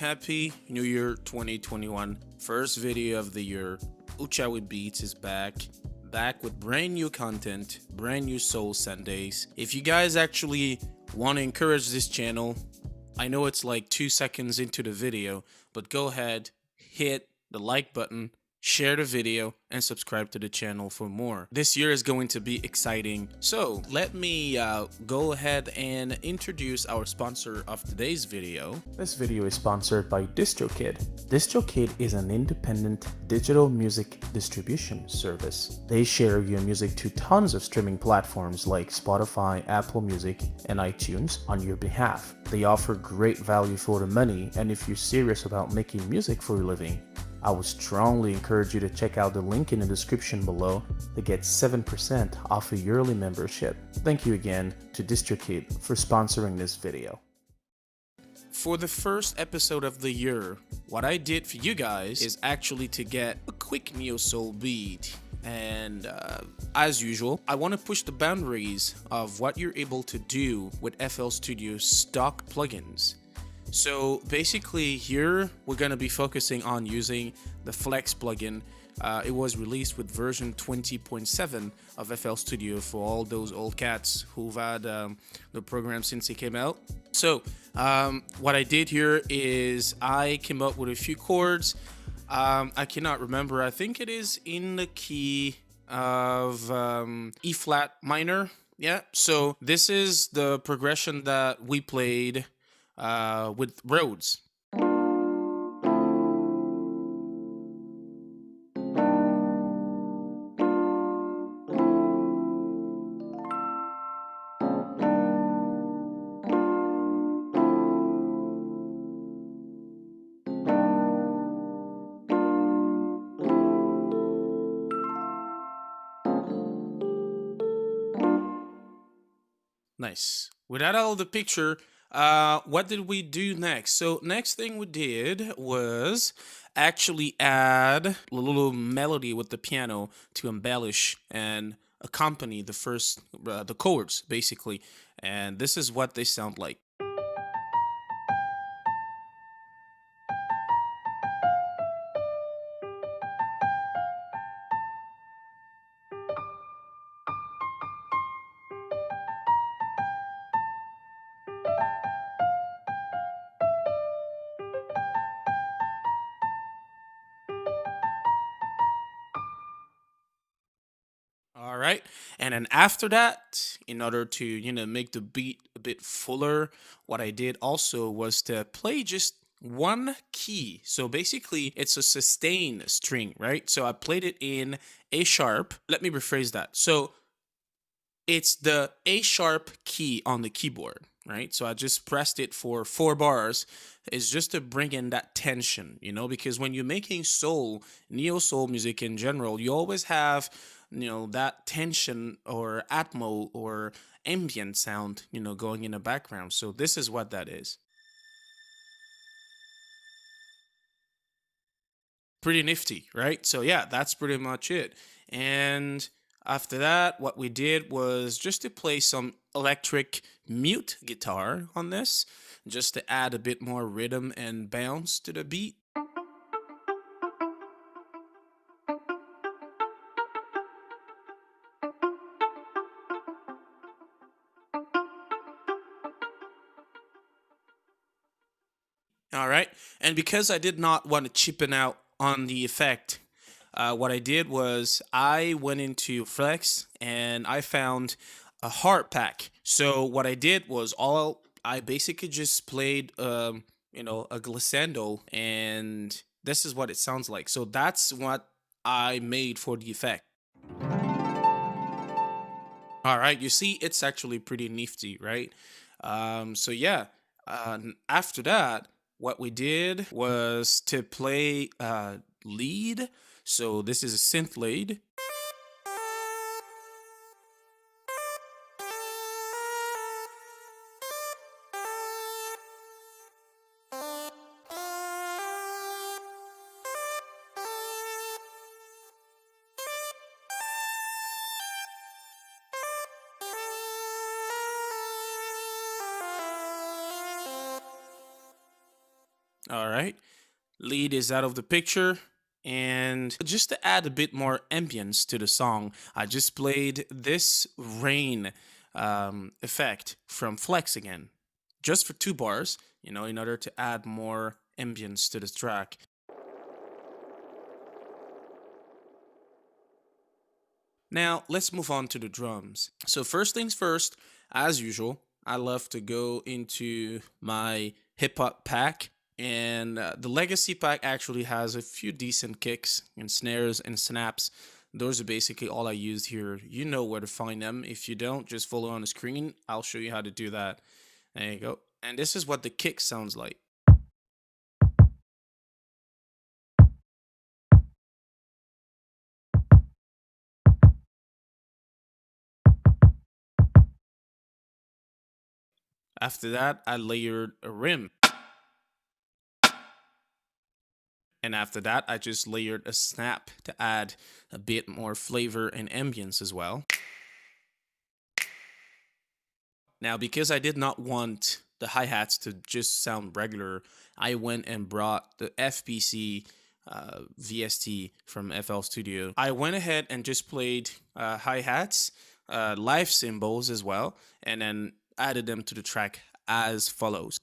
Happy New Year 2021. First video of the year. uchawibeatz is back with brand new content, brand new Soul Sundays. If you guys actually want to encourage this channel, I know it's like 2 seconds into the video, but go ahead, hit the like button, share the video, and subscribe to the channel for more. This year is going to be exciting. So let me go ahead and introduce our sponsor of today's video. This video is sponsored by DistroKid. DistroKid is an independent digital music distribution service. They share your music to tons of streaming platforms like Spotify, Apple Music, and iTunes on your behalf. They offer great value for the money, and if you're serious about making music for a living, I would strongly encourage you to check out the link in the description below to get 7% off a yearly membership. Thank you again to DistroKid for sponsoring this video. For the first episode of the year, what I did for you guys is actually to get a quick neo soul beat. And as usual, I want to push the boundaries of what you're able to do with FL Studio's stock plugins. So basically here we're going to be focusing on using the Flex plugin. It was released with version 20.7 of FL Studio for all those old cats who've had the program since it came out. So what I did here is I came up with a few chords. I cannot remember. I think it is in the key of E flat minor. Yeah. So this is the progression that we played with Rhodes. Nice. With that out of the picture, what did we do next? So next thing we did was actually add a little melody with the piano to embellish and accompany the chords basically, and this is what they sound like. All right, and then after that, in order to make the beat a bit fuller, what I did also was to play just one key. So basically it's a sustain string, right? So I played it in A sharp. Let me rephrase that. So it's the A sharp key on the keyboard, right? So I just pressed it for 4 bars. It's just to bring in that tension, because when you're making soul, neo soul music in general, you always have, that tension or atmo or ambient sound, going in the background. So this is what that is. Pretty nifty, right? So yeah, that's pretty much it. And after that, what we did was just to play some electric mute guitar on this, just to add a bit more rhythm and bounce to the beat. All right, and because I did not want to cheapen out on the effect, what I did was I went into Flex and I found a Harp pack. So what I did was I basically just played a glissando, and this is what it sounds like. So that's what I made for the effect. All right, you see, it's actually pretty nifty, right? So yeah, after that, what we did was to play lead. So this is a synth lead. All right, lead is out of the picture. And just to add a bit more ambience to the song, I just played this rain effect from Flex again, just for 2 bars, in order to add more ambience to the track. Now, let's move on to the drums. So first things first, as usual, I love to go into my hip hop pack. And the Legacy pack actually has a few decent kicks and snares and snaps. Those are basically all I used here. You know where to find them. If you don't, just follow on the screen. I'll show you how to do that. There you go. And this is what the kick sounds like. After that, I layered a rim. And after that, I just layered a snap to add a bit more flavor and ambience as well. Now, because I did not want the hi-hats to just sound regular, I went and brought the FPC VST from FL Studio. I went ahead and just played hi-hats, live cymbals as well, and then added them to the track as follows.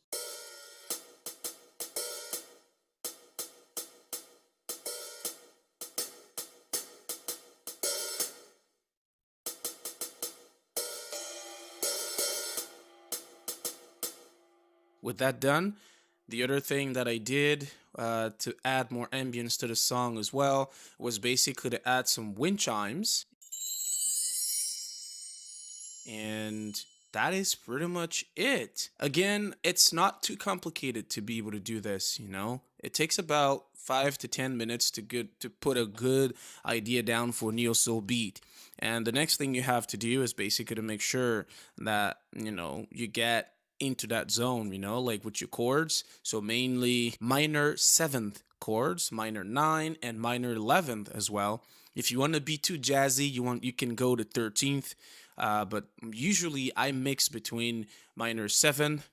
With that done, the other thing that I did to add more ambience to the song as well was basically to add some wind chimes. And that is pretty much it. Again, it's not too complicated to be able to do this, It takes about 5 to 10 minutes to put a good idea down for neo soul beat. And the next thing you have to do is basically to make sure that, you get into that zone, like with your chords. So mainly minor 7th chords, minor 9 and minor 11th as well. If you want to be too jazzy, you can go to 13th. But usually I mix between minor 7,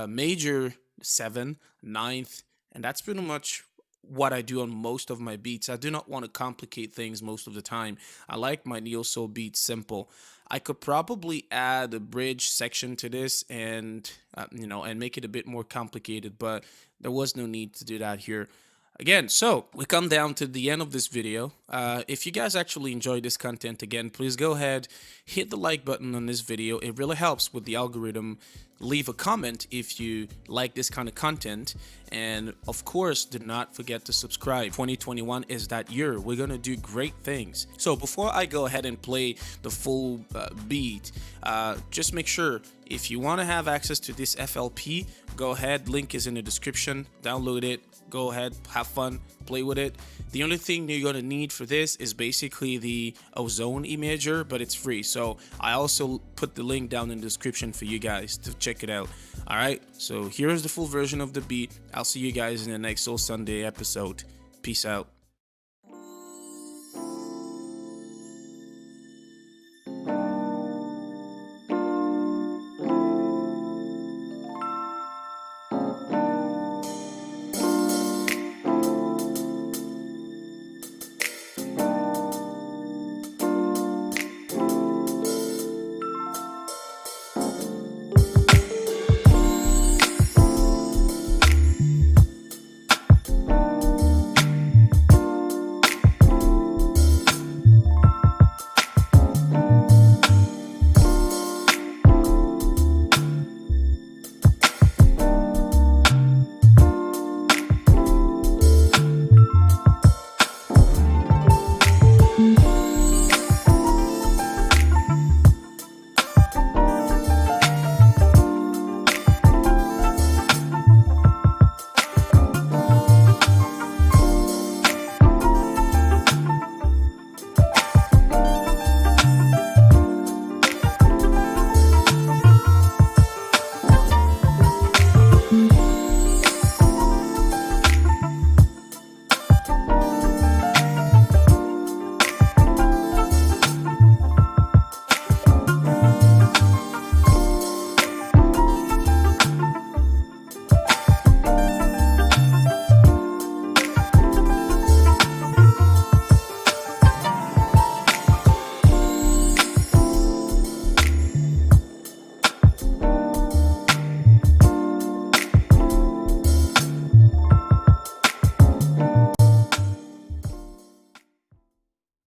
major 7, 9th, and that's pretty much what I do on most of my beats. I do not want to complicate things most of the time. I like my neo soul beats simple. I could probably add a bridge section to this and and make it a bit more complicated, but there was no need to do that here. Again, so we come down to the end of this video. If you guys actually enjoyed this content, again, please go ahead, hit the like button on this video. It really helps with the algorithm. Leave a comment if you like this kind of content. And of course, do not forget to subscribe. 2021 is that year. We're going to do great things. So before I go ahead and play the full beat, just make sure if you want to have access to this FLP, go ahead. Link is in the description. Download it. Go ahead, have fun, play with it. The only thing you're gonna need for this is basically the Ozone imager, but it's free. So I also put the link down in the description for you guys to check it out. All right, so here's the full version of the beat. I'll see you guys in the next Soul Sunday episode. Peace out.